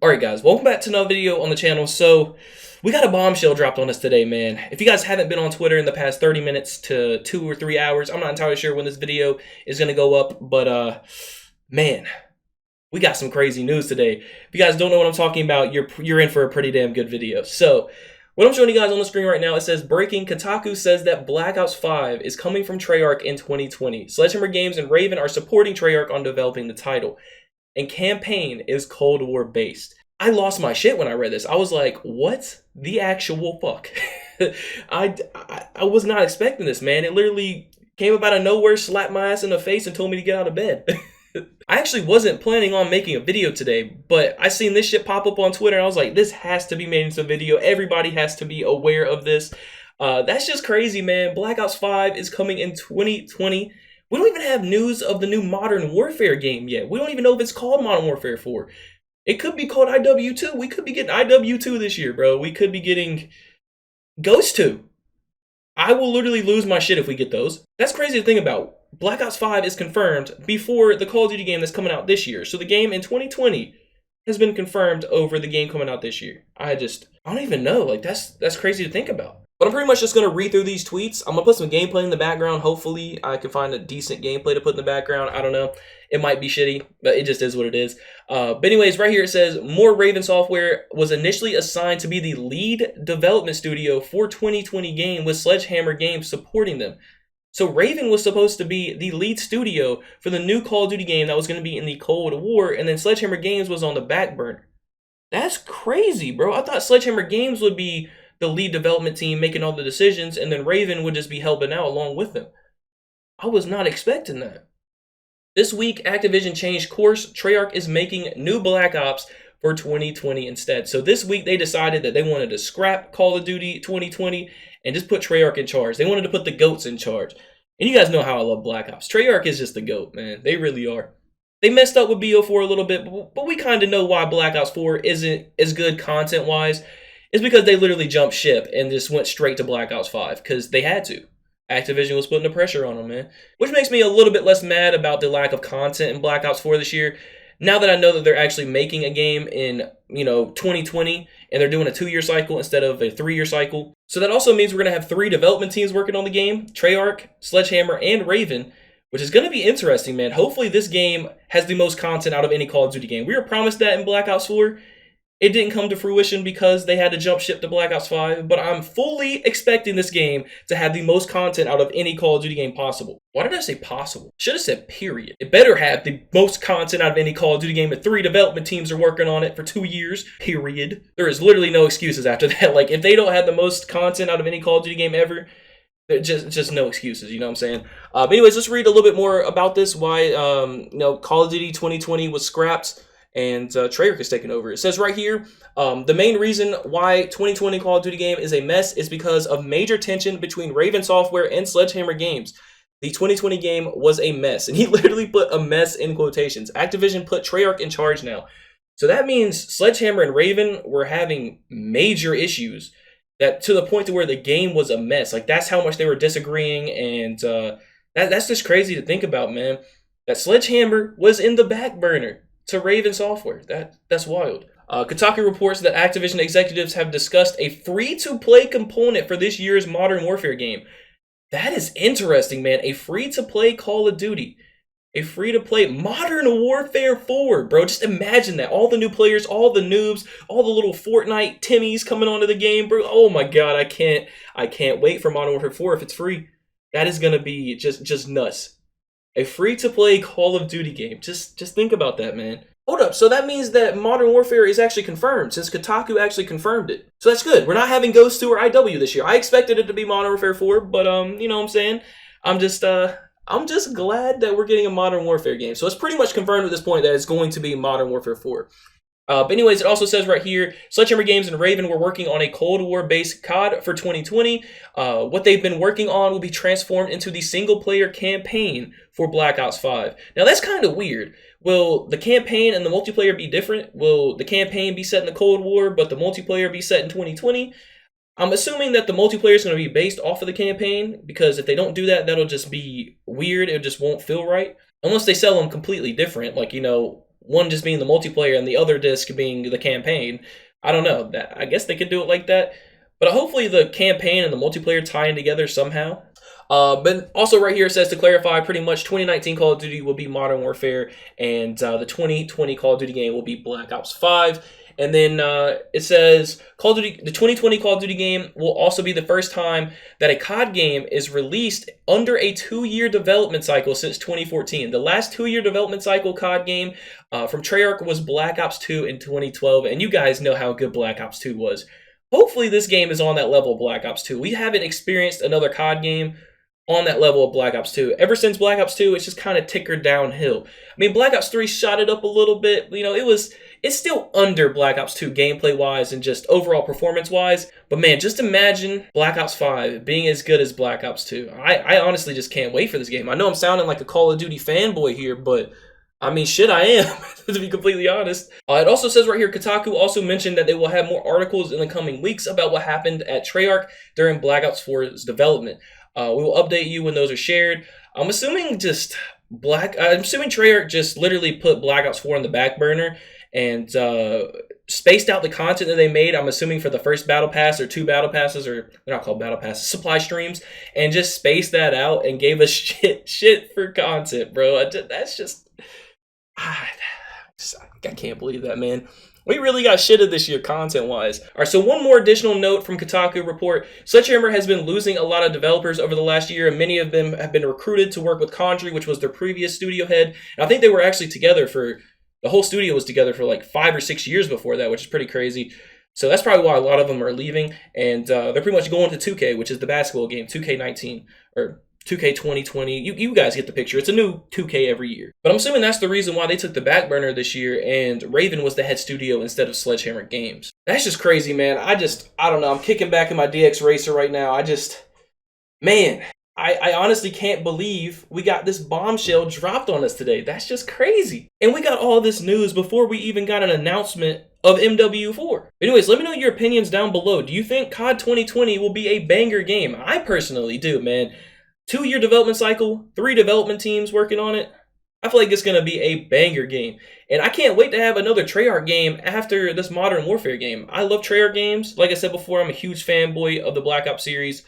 Alright guys, welcome back to another video on the channel. So, we got a bombshell dropped on us today, man. If you guys haven't been on Twitter in the past 30 minutes to 2 or 3 hours, I'm not entirely sure when this video is going to go up, but man, we got some crazy news today. If you guys don't know what I'm talking about, you're in for a pretty damn good video. So, what I'm showing you guys on the screen right now, it says, breaking, Kotaku says that Black Ops 5 is coming from Treyarch in 2020. Sledgehammer Games and Raven are supporting Treyarch on developing the title. And campaign is Cold War based. I lost my shit when I read this. I was like, what the actual fuck? I was not expecting this, man. It literally came up out of nowhere, slapped my ass in the face, and told me to get out of bed. I actually wasn't planning on making a video today, but I seen this shit pop up on Twitter, and I was like, this has to be made into a video. Everybody has to be aware of this. That's just crazy, man. Black Ops 5 is coming in 2020. We don't even have news of the new Modern Warfare game yet. We don't even know if it's called Modern Warfare 4. It could be called IW2. We could be getting IW2 this year, bro. We could be getting Ghost 2. I will literally lose my shit if we get those. That's crazy to think about. Black Ops 5 is confirmed before the Call of Duty game that's coming out this year. So the game in 2020 has been confirmed over the game coming out this year. I don't even know. Like, that's crazy to think about. But I'm pretty much just going to read through these tweets. I'm going to put some gameplay in the background. Hopefully, I can find a decent gameplay to put in the background. I don't know. It might be shitty, but it just is what it is. But anyways, right here it says, More Raven Software was initially assigned to be the lead development studio for 2020 game with Sledgehammer Games supporting them. So Raven was supposed to be the lead studio for the new Call of Duty game that was going to be in the Cold War, and then Sledgehammer Games was on the back burner. That's crazy, bro. I thought Sledgehammer Games would be the lead development team making all the decisions, and then Raven would just be helping out along with them. I was not expecting that. This week, Activision changed course. Treyarch is making new Black Ops for 2020 instead. So this week, they decided that they wanted to scrap Call of Duty 2020 and just put Treyarch in charge. They wanted to put the GOATs in charge. And you guys know how I love Black Ops. Treyarch is just the GOAT, man. They really are. They messed up with BO4 a little bit, but we kind of know why Black Ops 4 isn't as good content-wise. It's because they literally jumped ship and just went straight to Black Ops 5 because they had to. Activision was putting the pressure on them, man. Which makes me a little bit less mad about the lack of content in Black Ops 4 this year. Now that I know that they're actually making a game in, 2020 and they're doing a 2-year cycle instead of a 3-year cycle. So that also means we're going to have 3 development teams working on the game. Treyarch, Sledgehammer, and Raven. Which is going to be interesting, man. Hopefully this game has the most content out of any Call of Duty game. We were promised that in Black Ops 4. It didn't come to fruition because they had to jump ship to Black Ops 5, but I'm fully expecting this game to have the most content out of any Call of Duty game possible. Why did I say possible? Should have said period. It better have the most content out of any Call of Duty game, and 3 development teams are working on it for 2 years, period. There is literally no excuses after that. Like, if they don't have the most content out of any Call of Duty game ever, just no excuses, you know what I'm saying? But anyways, let's read a little bit more about this, why Call of Duty 2020 was scrapped. And Treyarch is taking over. It says right here, the main reason why 2020 Call of Duty game is a mess is because of major tension between Raven Software and Sledgehammer Games. The 2020 game was a mess. And he literally put a mess in quotations. Activision put Treyarch in charge now. So that means Sledgehammer and Raven were having major issues that to the point to where the game was a mess. Like, that's how much they were disagreeing. And that's just crazy to think about, man. That Sledgehammer was in the back burner to Raven Software. That's wild. Kotaku reports that Activision executives have discussed a free-to-play component for this year's Modern Warfare game. That is interesting, man. A free-to-play Call of Duty. A free-to-play Modern Warfare 4, bro. Just imagine that. All the new players, all the noobs, all the little Fortnite Timmies coming onto the game, bro. Oh my god, I can't wait for Modern Warfare 4 if it's free. That is gonna be just nuts. A free-to-play Call of Duty game. Just think about that, man. Hold up, so that means that Modern Warfare is actually confirmed, since Kotaku actually confirmed it. So that's good. We're not having Ghost 2 or IW this year. I expected it to be Modern Warfare 4, but you know what I'm saying? I'm just glad that we're getting a Modern Warfare game. So it's pretty much confirmed at this point that it's going to be Modern Warfare 4. But anyways, it also says right here, Sledgehammer Games and Raven were working on a Cold War-based COD for 2020. What they've been working on will be transformed into the single-player campaign for Black Ops 5. Now, that's kind of weird. Will the campaign and the multiplayer be different? Will the campaign be set in the Cold War, but the multiplayer be set in 2020? I'm assuming that the multiplayer is going to be based off of the campaign, because if they don't do that, that'll just be weird. It just won't feel right. Unless they sell them completely different, like, one just being the multiplayer and the other disc being the campaign. I don't know. I guess they could do it like that. But hopefully the campaign and the multiplayer tie in together somehow. But also right here it says, to clarify, pretty much 2019 Call of Duty will be Modern Warfare, and the 2020 Call of Duty game will be Black Ops 5. And then it says Call of Duty, the 2020 Call of Duty game will also be the first time that a COD game is released under a 2-year development cycle since 2014. The last 2-year development cycle COD game from Treyarch was Black Ops 2 in 2012, and you guys know how good Black Ops 2 was. Hopefully this game is on that level of Black Ops 2. We haven't experienced another COD game on that level of Black Ops 2. Ever since Black Ops 2, it's just kind of tickered downhill. I mean, Black Ops 3 shot it up a little bit. You know, it's still under Black Ops 2 gameplay-wise and just overall performance-wise. But man, just imagine Black Ops 5 being as good as Black Ops 2. I honestly just can't wait for this game. I know I'm sounding like a Call of Duty fanboy here, but I mean, shit, I am, to be completely honest. It also says right here, Kotaku also mentioned that they will have more articles in the coming weeks about what happened at Treyarch during Black Ops 4's development. We will update you when those are shared. I'm assuming Treyarch just literally put Black Ops 4 on the back burner and spaced out the content that they made, I'm assuming for the first battle pass or 2 battle passes, or they're not called battle passes, supply streams, and just spaced that out and gave us shit for content, bro. That's just... I can't believe that, man. We really got shitted this year content-wise. All right, so one more additional note from Kotaku report. Sledgehammer has been losing a lot of developers over the last year, and many of them have been recruited to work with Condry, which was their previous studio head. And I think they were actually together the whole studio was together for like 5 or 6 years before that, which is pretty crazy. So that's probably why a lot of them are leaving. And they're pretty much going to 2K, which is the basketball game, 2K19, or 2K 2020. You guys get the picture. It's a new 2K every year. But I'm assuming that's the reason why they took the back burner this year and Raven was the head studio instead of Sledgehammer Games. That's just crazy, man. I don't know. I'm kicking back in my DX Racer right now. I honestly can't believe we got this bombshell dropped on us today. That's just crazy. And we got all this news before we even got an announcement of MW4. Anyways, let me know your opinions down below. Do you think COD 2020 will be a banger game? I personally do, man. 2-year development cycle, 3 development teams working on it. I feel like it's going to be a banger game. And I can't wait to have another Treyarch game after this Modern Warfare game. I love Treyarch games. Like I said before, I'm a huge fanboy of the Black Ops series.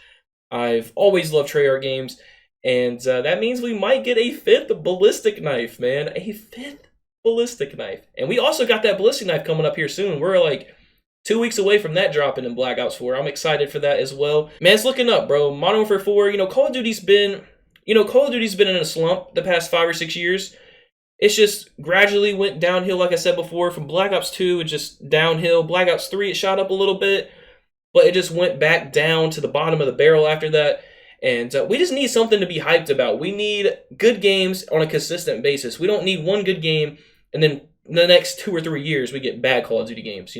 I've always loved Treyarch games. And that means we might get a 5th ballistic knife, man. A 5th ballistic knife. And we also got that ballistic knife coming up here soon. We're like 2 weeks away from that dropping in Black Ops 4. I'm excited for that as well. Man, it's looking up, bro. Modern Warfare 4, Call of Duty's been in a slump the past 5 or 6 years. It's just gradually went downhill, like I said before. From Black Ops 2, it just downhill. Black Ops 3, it shot up a little bit, but it just went back down to the bottom of the barrel after that. And we just need something to be hyped about. We need good games on a consistent basis. We don't need one good game and then in the next 2 or 3 years we get bad Call of Duty games,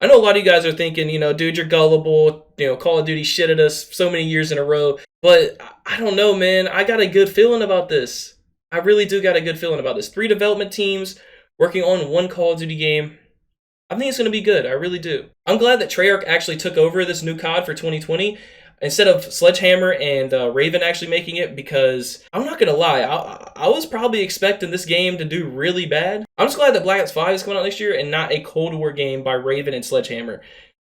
I know a lot of you guys are thinking, dude, you're gullible. Call of Duty shit at us so many years in a row. But I don't know, man. I got a good feeling about this. I really do got a good feeling about this. 3 development teams working on 1 Call of Duty game. I think it's going to be good. I really do. I'm glad that Treyarch actually took over this new COD for 2020 instead of Sledgehammer and Raven actually making it, because I'm not going to lie, I was probably expecting this game to do really bad. I'm just glad that Black Ops 5 is coming out next year and not a Cold War game by Raven and Sledgehammer.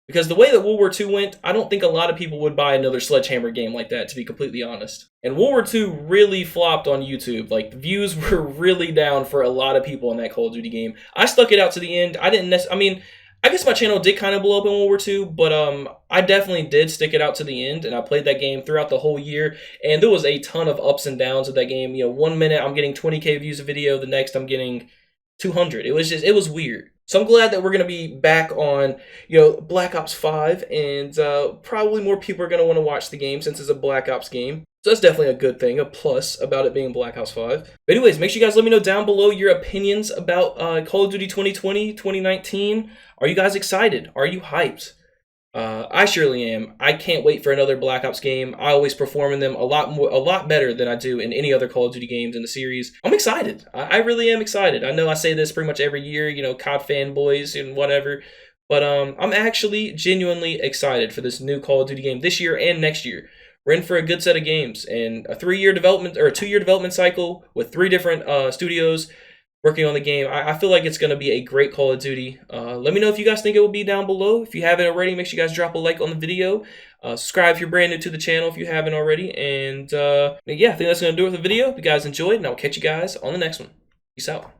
Because the way that World War II went, I don't think a lot of people would buy another Sledgehammer game like that, to be completely honest. And World War II really flopped on YouTube. Like, the views were really down for a lot of people on that Call of Duty game. I stuck it out to the end. I guess my channel did kind of blow up in World War II, but I definitely did stick it out to the end, and I played that game throughout the whole year, and there was a ton of ups and downs with that game. 1 minute I'm getting 20k views a video, the next I'm getting 200. It was weird. So I'm glad that we're going to be back on, Black Ops 5, and probably more people are going to want to watch the game since it's a Black Ops game. So that's definitely a good thing, a plus about it being Black Ops 5. But anyways, make sure you guys let me know down below your opinions about Call of Duty 2020, 2019. Are you guys excited? Are you hyped? I surely am. I can't wait for another Black Ops game. I always perform in them a lot better than I do in any other Call of Duty games in the series. I'm excited. I really am excited. I know I say this pretty much every year, COD fanboys and whatever. But I'm actually genuinely excited for this new Call of Duty game this year and next year. We're in for a good set of games, and a 2-year development cycle with 3 different studios. working on the game. I feel like it's going to be a great Call of Duty. Let me know if you guys think it will be down below. If you haven't already, make sure you guys drop a like on the video. Subscribe if you're brand new to the channel if you haven't already. And yeah, I think that's going to do it with the video. If you guys enjoyed, and I'll catch you guys on the next one. Peace out.